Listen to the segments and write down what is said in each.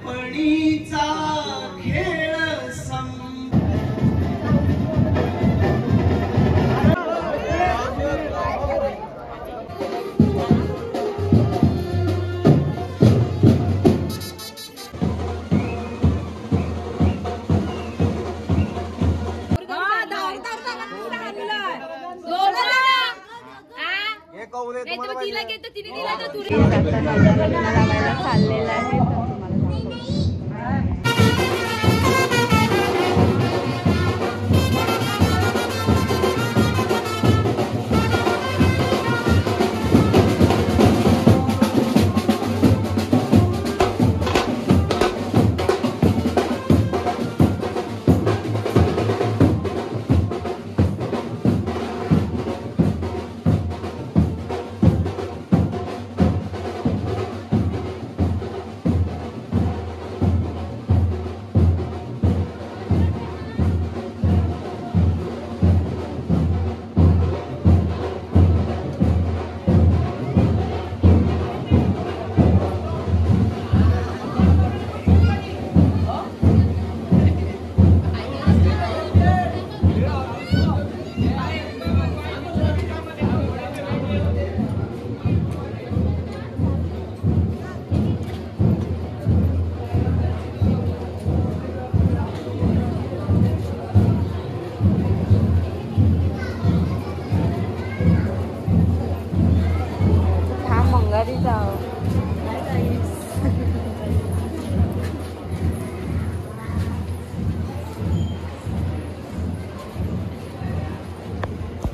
बालपणीचा खेळ चाललेला आहे.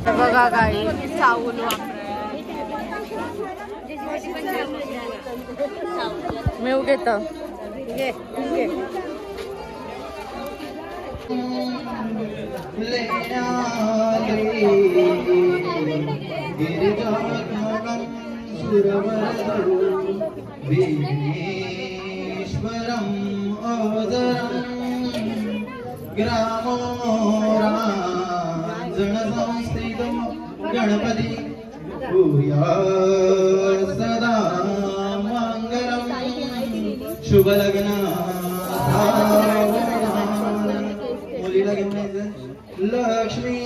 बघा गाडी साऊल मिळू घेत गणपती भूया सदा मंगलम शुभ लग्न मुलीला घेऊन लक्ष्मी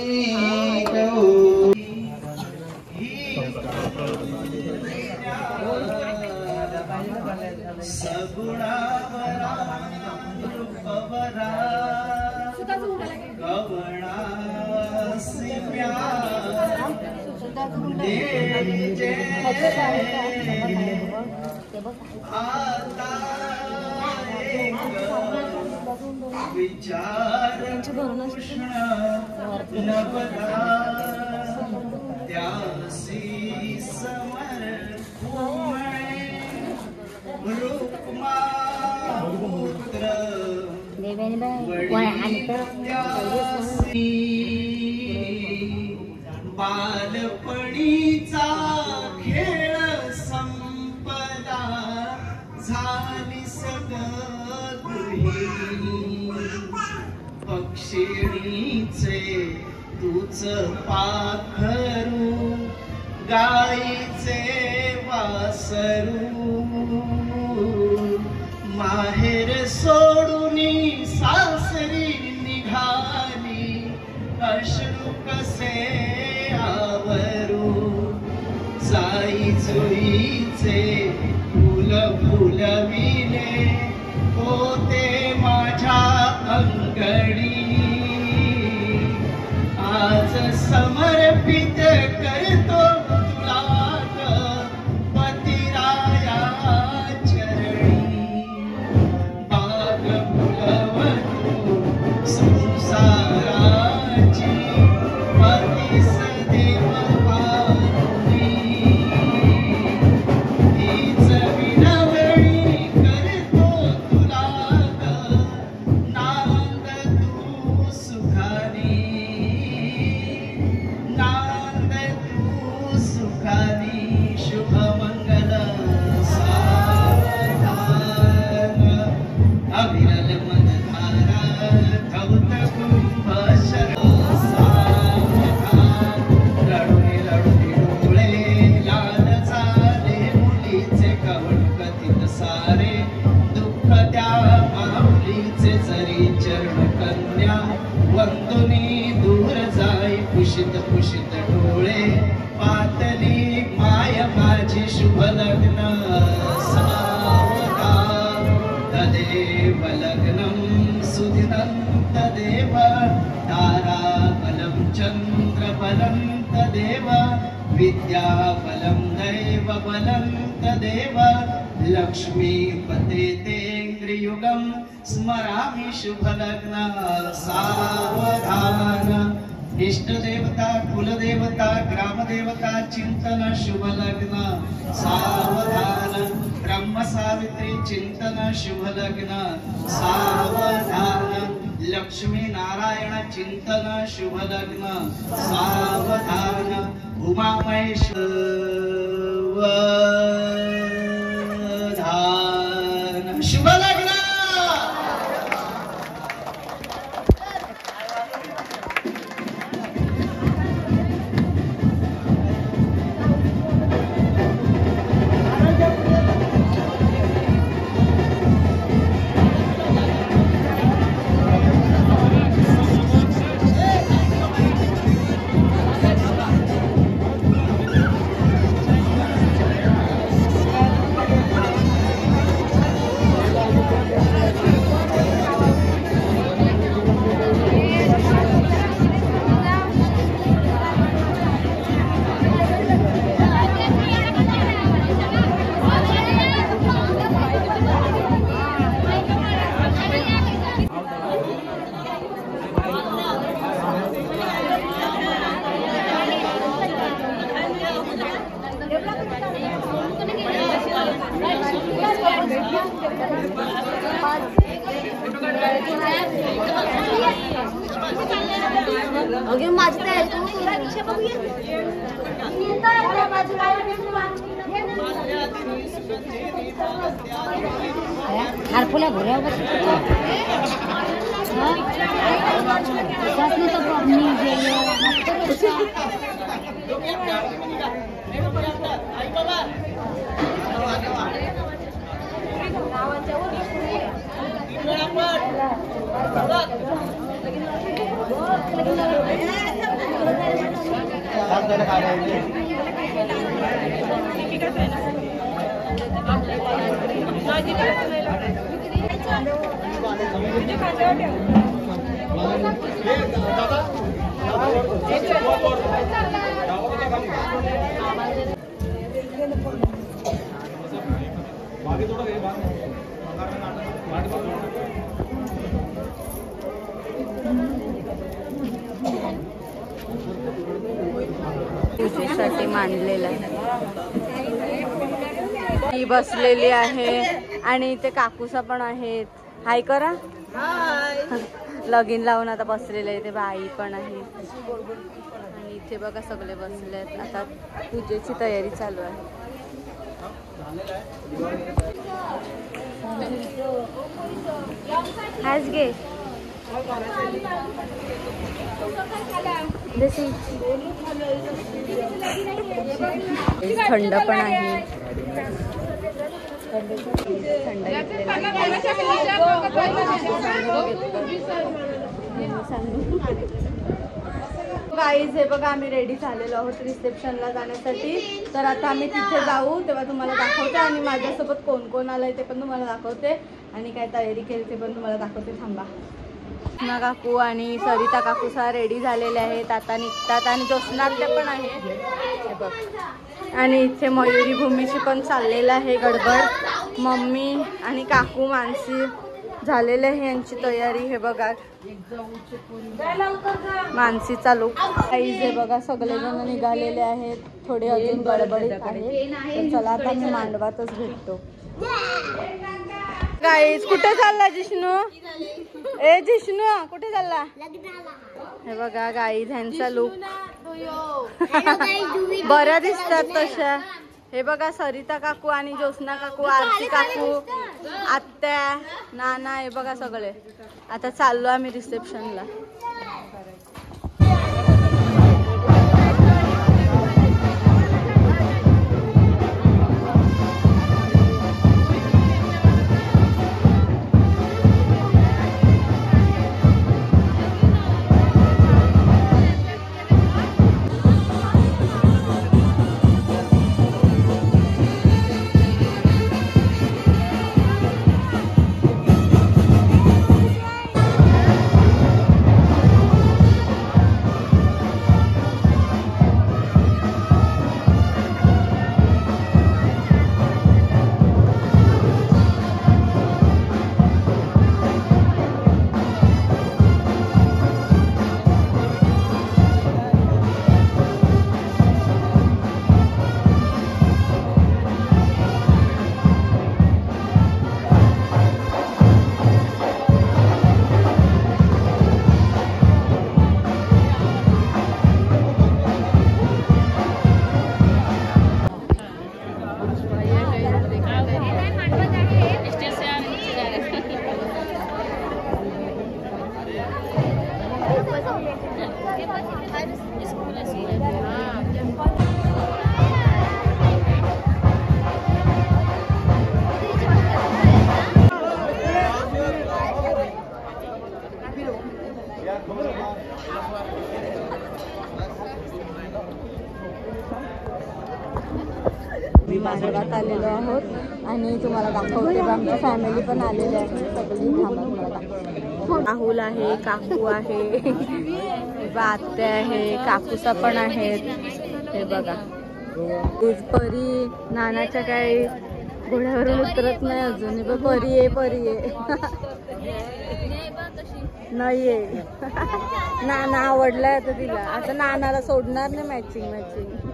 सगुणावरा रूपवरा गवणा सिम्या आता विचार कृष्ण नवदा त्यासी समर्पणे रूपमा पुत्र बालपणीचा खेळ संपदा झाली सगळी पक्षिणीचे तुझ पाखरू गाईचे वासरू माहेर सोडूनी सासरी निघाली अश्रू कसे आवरू साई जुईचे फुल फुलविले होते माझ्या अंगणी आज समर्पित करतो तुला पतिराया चरणी बाग फुलवतो संसाराची पती माऊलीचे जरी चरण कन्या वंदुनी दूर जाई पुषित पुषित डोळे पातली माय माझी शुभ लग्न सावधान तदेव लग्नं सुदिनं तदेव ताराबलं चन्द्रबलं तदेव विद्याबलं दैवबलं तदेव लक्ष्मीपते तेन्द्रियुगं स्मरामि शुभलग्न सावधान इष्टदेवता कुलदेवता ग्रामदेवता चिंतन शुभलग्न सावधान ब्रह्म सावित्री चिंतन शुभलग्न सावधान लक्ष्मी नारायण चिंतन शुभलग्न सावधान उमा महेश्वर शुभलग्न अगे माझी तयारी तू हारफुला भऱ्या साठी मांडलेला ती बसलेली आहे आणि इथे काकूसा पण आहेत. हाय करा. लगीन लावून आता बसलेले आहे. इथे बाई पण आहे आणि इथे बघा सगळे बसले आहेत. आता पूजेची तयारी चालू आहे. आज गे थंड पण आहे. थंड गाईज हे बघा आम्ही रेडी झालेलो आहोत रिसेप्शनला जाण्यासाठी. तर आता आम्ही तिथे जाऊ तेव्हा तुम्हाला दाखवते आणि माझ्यासोबत कोण कोण आलंय ते पण तुम्हाला दाखवते आणि काय तयारी केली ते पण तुम्हाला दाखवते. थांबा. ज्योत्स्ना काकू आणि सरिता काकूसा रेडी झालेले आहेत. आता निघतात आणि ज्योत्स्ना पण आहे हे बघ. आणि इथे मयुरी भूमीची पण चाललेलं आहे गडबड. मम्मी आणि काकू मानसी झालेले आहे यांची तयारी. हे बघा मानसी चालू गाईज हे बघा सगळेजण निघालेले आहेत. थोडे अजून गडबडीत आहे. चला आता मी मांडवातच भेटतो. गाईज कुठे चालला जिष्णू? ए जिष्णू कुठे चालला? हे बघा गाईज ह्यांचा लुक बऱ्या दिसतात तशा. हे बघा सरिता काकू आणि ज्योत्स्ना काकू, आरती काकू, आत्या, नाना हे बघा सगळे. आता चाललो आम्ही रिसेप्शनला. मानगावात आलेलो आहोत आणि तुम्हाला दाखवते. आमची फॅमिली पण आलेली आहे सगळी. थांबा तुम्हाला दाखवते. राहुल आहे, काकू आहे, आत्या आहे, काकूसा पण आहेत. हे बघा परी नानाच्या काही घोड्यावरून उतरत नाही अजून. परी आहे, परी आहे. नाहीये नाना आवडलाय आता तिला. आता नानाला सोडणार नाही. Matching matching.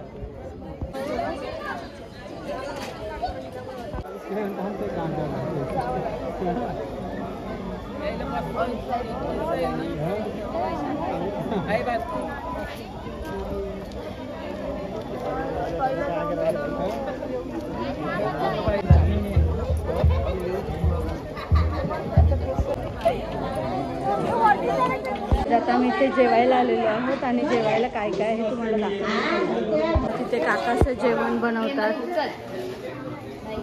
आता मी इथे जेवायला आलेलो आहोत आणि जेवायला काय काय आहे तुम्हाला दाखवते. तिथे काकाचं जेवण बनवतात.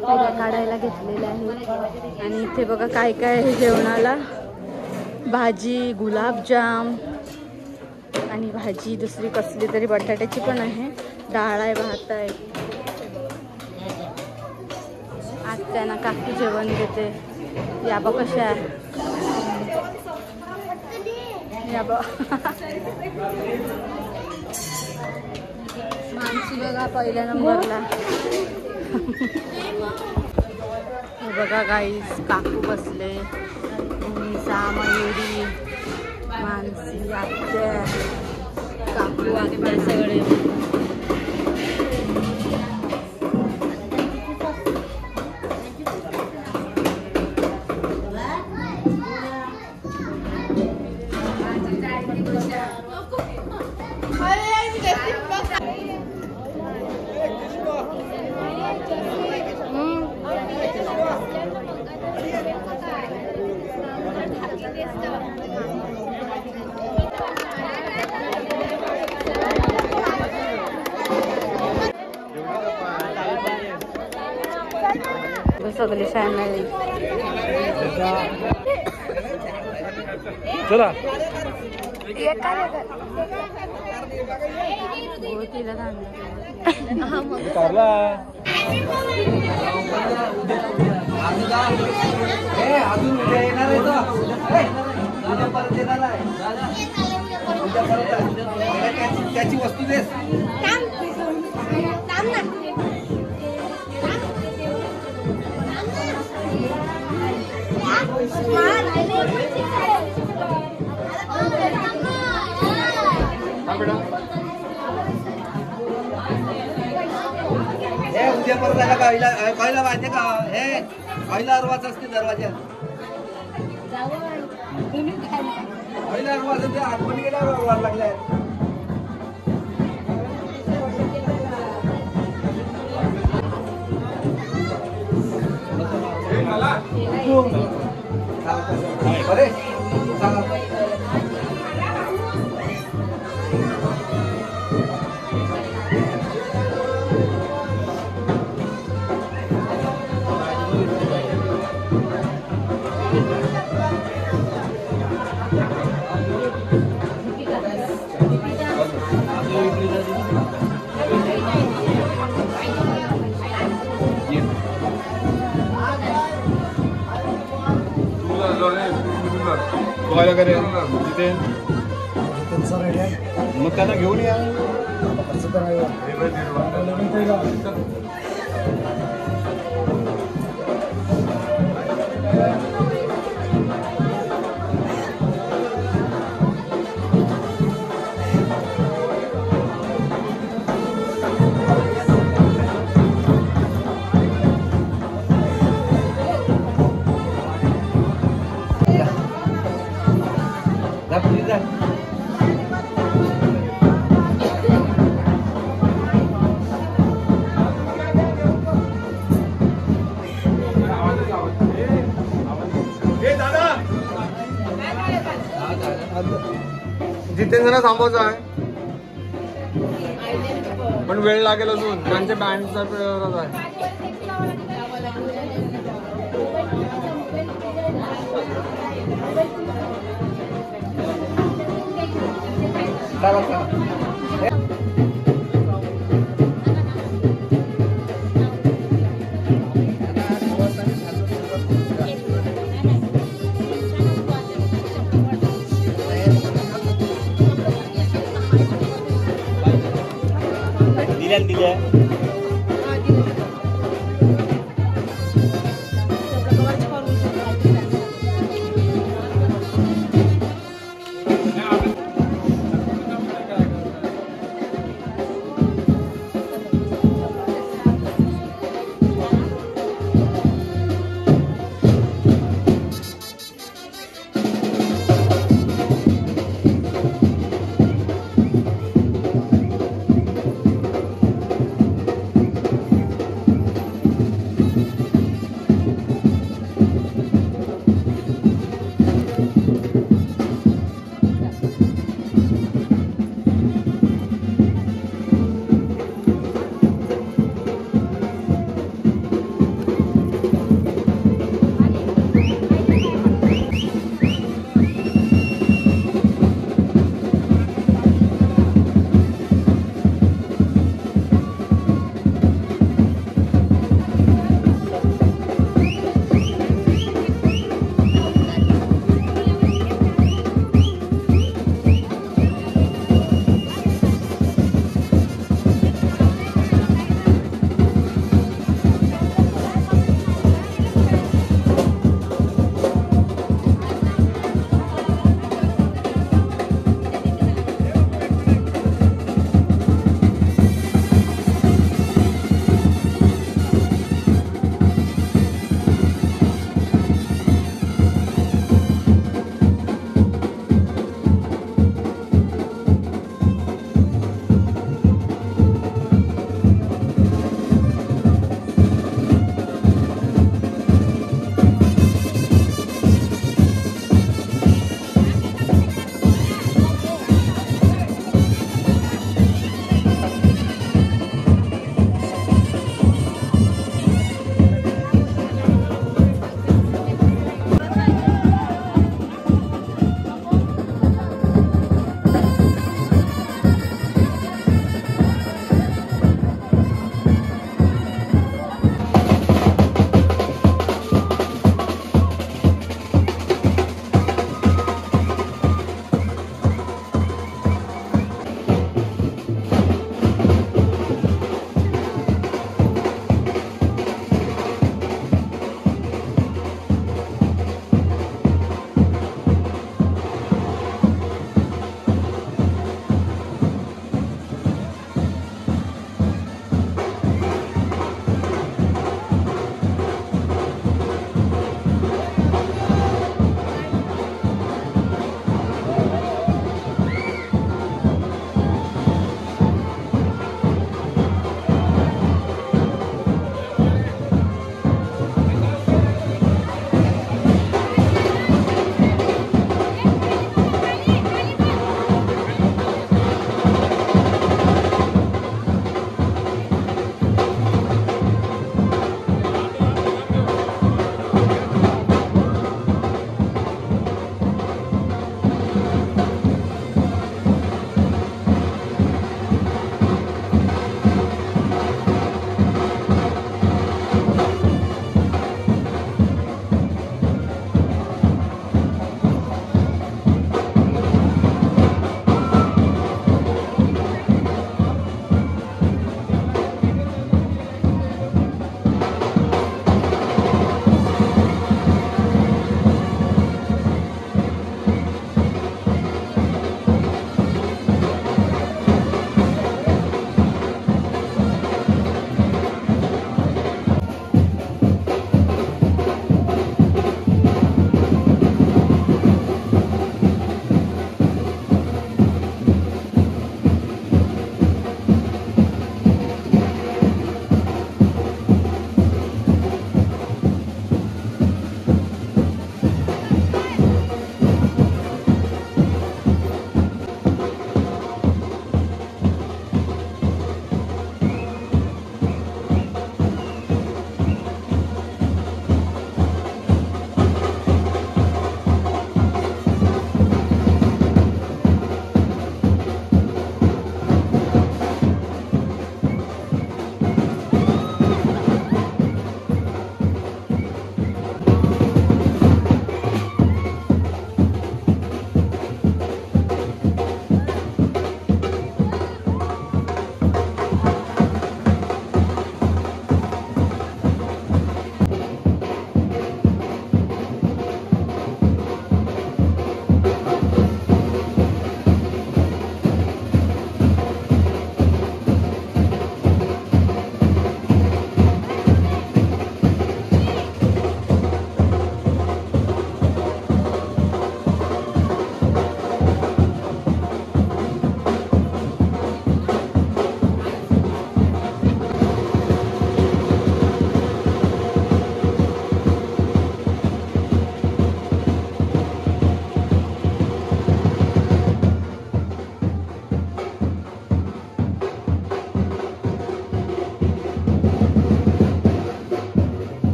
पुऱ्या काढायला घेतलेल्या आहेत आणि इथे बघा काय काय आहे जेवणाला. भाजी, गुलाबजाम आणि भाजी दुसरी कसली तरी बटाट्याची पण आहे. डाळ आहे, भात आहे. आत्याना काकी जेवण देते. या बघ कशा आहे. या बघ मानसी बघा पहिल्या नंबरला. हे बघा गाईस काकू बसले. सा, मयुरी, मानसी, आत्या, काकू, आत्या सगळे. सगळी फॅमिली. चला अजून उद्या येणार आहे उद्या परत येणार आहे. त्याची वस्तू देस. उद्या परत आला का पहिला माहितीये का हे पहिला अर्वाच असते दरवाजा. पहिला अर्वाच ते आतमध्ये गेल्यावर अर्वाज लागलाय. अरे बघायला करे तिथे मग त्यांना घेऊन या. जितेंद्र थांबवायचं आहे पण वेळ लागेल अजून. त्यांच्या बँडचा आहे. दिल्या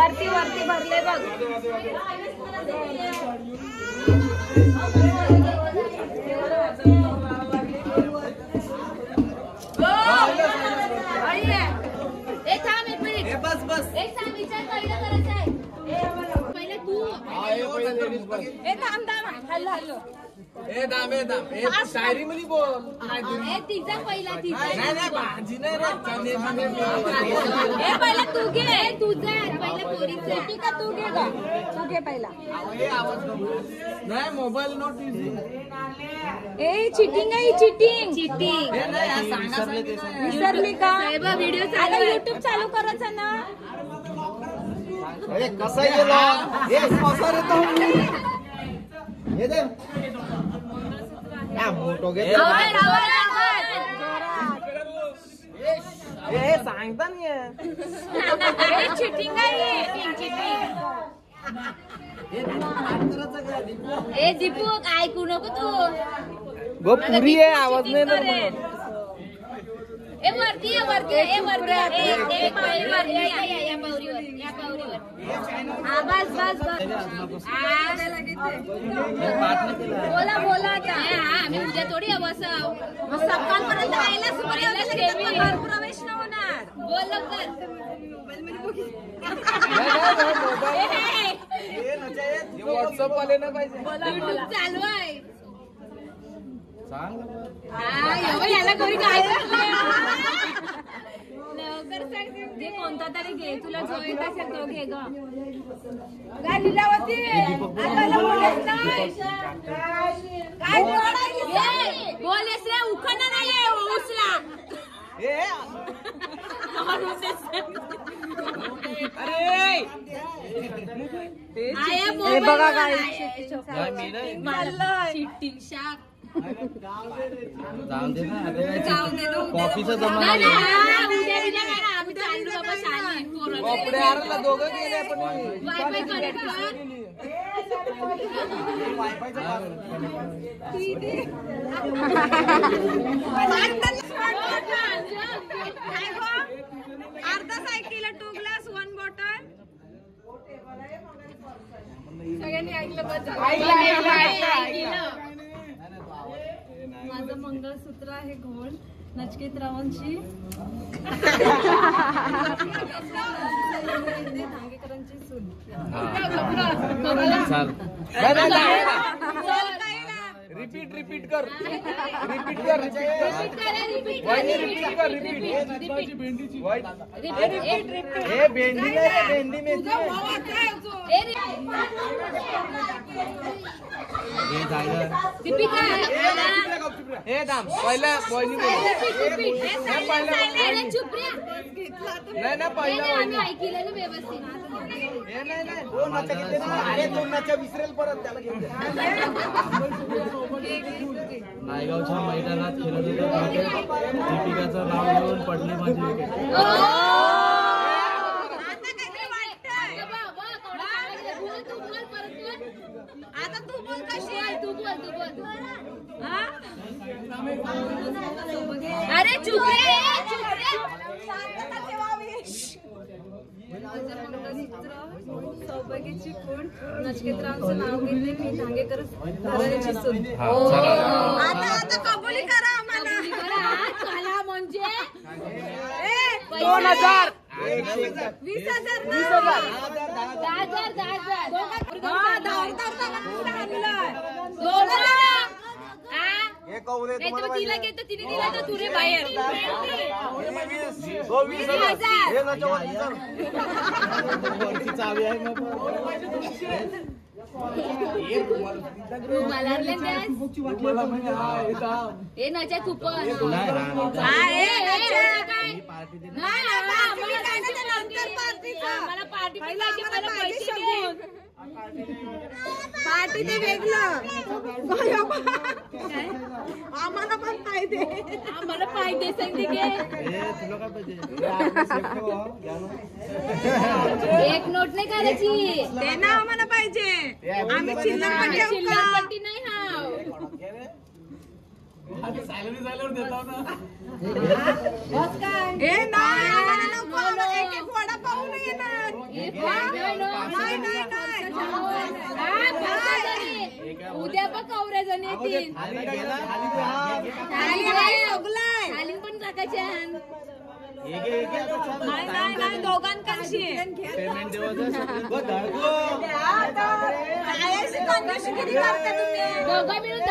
वरती वरती भरले बघ. थांब एक मिनिट. बस बस एक सांग विचार पहिलं करायचं आहे. पहिले तू. थांब थांब हल्लो हल्लो. शायरी मध्ये बोल. तिचा पहिला तिचा. नाही भाजी नाही पहिला तू घे. तुझा पहिला पोरीचा. ठीक आहे तू घे का. तू घे पहिला. नाही मोबाईल नॉट युजिंग. चिटिंग आहे चिटिंग. विसरली का. व्हिडिओ चालू युट्यूब चालू करायचं ना. कसा गेला हे दे मोठो घे. सांगता नाही चिटिंग आहे. ए दीपू ऐकू नको तू. पुरी आहे आवाज नाही. ए वरती या पावरीवर. हा बस बोला आता. आम्ही उद्या थोडी बसाव. सकाळपर्यंत प्रवेश न होणार. बोल लवकर. व्हॉट्सअप वाले ना पाहिजे. युट्यूब चालू आहे. याला कोणी काय लवकर सांग. जे कोणता तरी घे. तुला जो येत असेल तो घे ग. काय लीलावती बोलेस रे. उखाणा नाहीये उसला. बघा काय चिट्टिंग शाक. जाऊ दे ना कॉफीचा जमाना आम्ही चाललो बाबा शाळेत. कपडे आरला दोघं गेले पण वायफाय कनेक्ट कर. अर्धा सायकल 2 ग्लास 1 बॉटल. सगळ्यांनी ऐकलं बस. माझं मंगळसूत्र आहे घोळ नचिकेत रावांची. धांगेकरांची सून. रिपीट कर. भेंडी हे दाम पहिला बॉयनी नाही पहिला ऐकलं व्यवस्थित. दोनाच्या विसरेल परत त्याला घेऊन. नायगावच्या मैदानात खेळत होते. दीपिकाचं नाव घेऊन पडली माझी विकेट. आता तू बोल कशी आहे. तू बोल. अरे चुप रे. सौभाग्याची कोण नचिकेतरावांचं नाव घेतले. मी धांगेकर घराण्याची सून. आता कबुली करा आम्हाला. चला म्हणजे 2000 20,000 तिला घेतो. तिने दिला तर तुरे बाहेर. चावी आहे नच्या तू पण मला पार्टी पाहिजे. मला पैसे पार्टी ते वेगळं. आम्हाला पण पाहिजे. आम्हाला पाहिजे सांगते की तुला काय पाहिजे. एक नोट नाही करायची. ते ना आम्हाला पाहिजे. आम्ही चिल्लरपट्टी नाही. सॅलरी झाल्यावर देतो ना. हे नाही आम्हाला नको. एक वडा पाहून येणार. उद्या पण कवऱ्या जण येतील खाली पण टाकायचे नाही दोघांकडची दोघं मिळून 10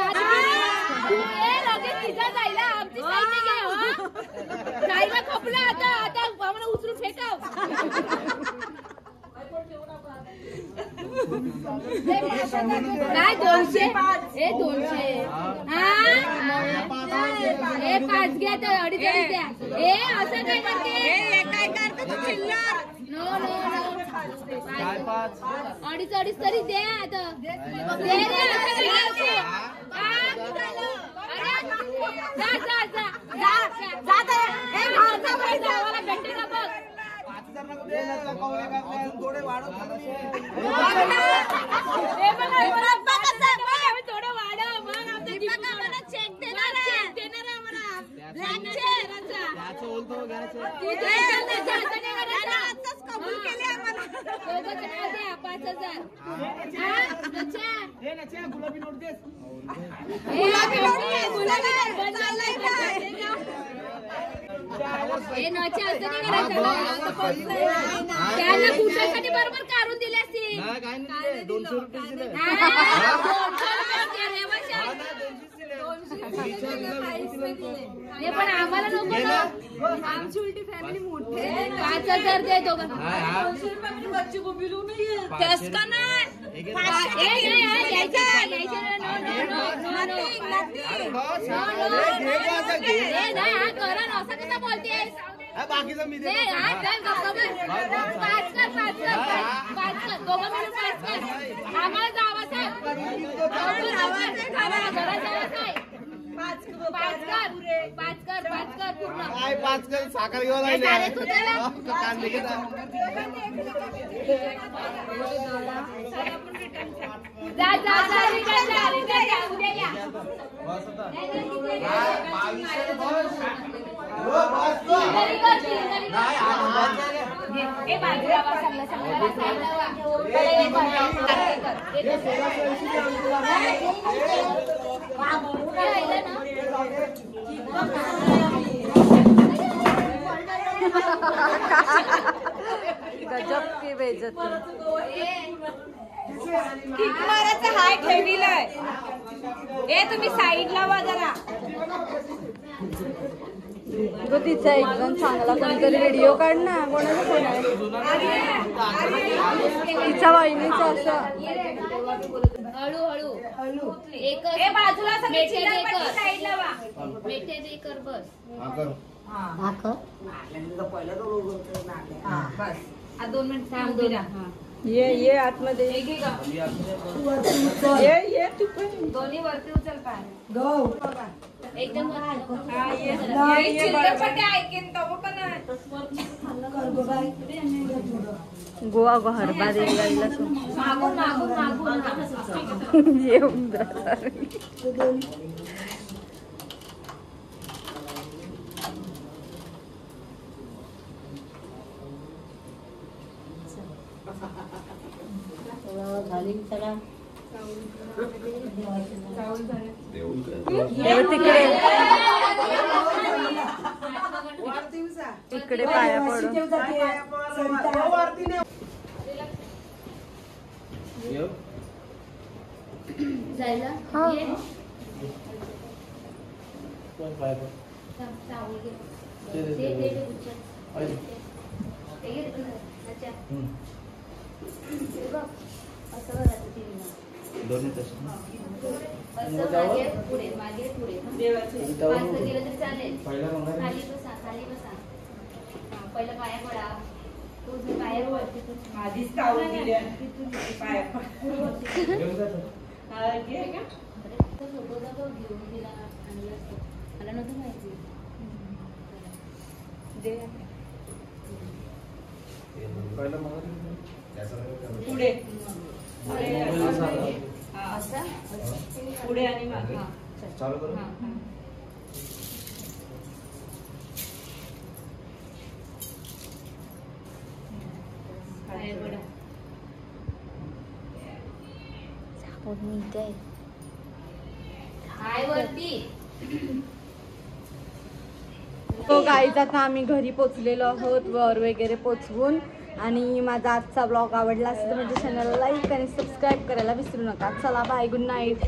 लगेच तिचा जायला आमची जायला खपला आता आम्हाला उचलून फेकाव काय 200 हे 200 हे 5 घ्या तर 2.5 द्या हे असं काय करते काय करते तू चिल्लर नो 2.5 तरी द्या आता दे रे थोडे वाढव चेक देणार कबूल केले आम्हाला 5,000 गुलाबी नोट देस त्यांना कुठल्यासाठी बरोबर काढून दिले असतील 200 रुपये दिले पण आम्हाला नको ना आमची उलटी फॅमिली मोठी 5,000 दे दोघं बच्चे को बिलू नाही तेच का नाही बाकीचं मी आम्हाला जावं साहेब पाच कर पूर्ण काय 5 कर साखर घेऊन राहिले कांदे घेता जा उद्या या गजब की बेइज्जती किक मारायचं हाय ठेविलाय हे तुम्ही साईडला वा जरा गो तिचा एकदम चांगला कोणतरी व्हिडिओ काढ ना कोणाचा फोन आहे तिच्या वहिनीचा असं हळू एक बाजूला साईडला वा मेठे दे कर बस बस 2 मिनिट थांब ये आतमध्ये ये तू पण दोन्ही वरती उचल पाय एकदम गोवा गो हरभा दिला येऊन तिकडे पाया पडून जायला पुढे मागे पुढे गेलं तरी चालेल खाली बसा पहिलं पाया पडा तुझं पाया वरती आधीच घेऊन दिला मला नव्हतं माहिती पुढे पुढे आणि मागे चालू करू मी इथे आहे. हाय वरती. तो गाईज आता आम्ही घरी पोचलेलो आहोत वर वगैरे पोचवून. आणि माझा आजचा ब्लॉग आवडला असेल तर माझ्या चॅनलला लाईक आणि सबस्क्राईब करायला विसरू नका. चला बाय, गुड नाईट.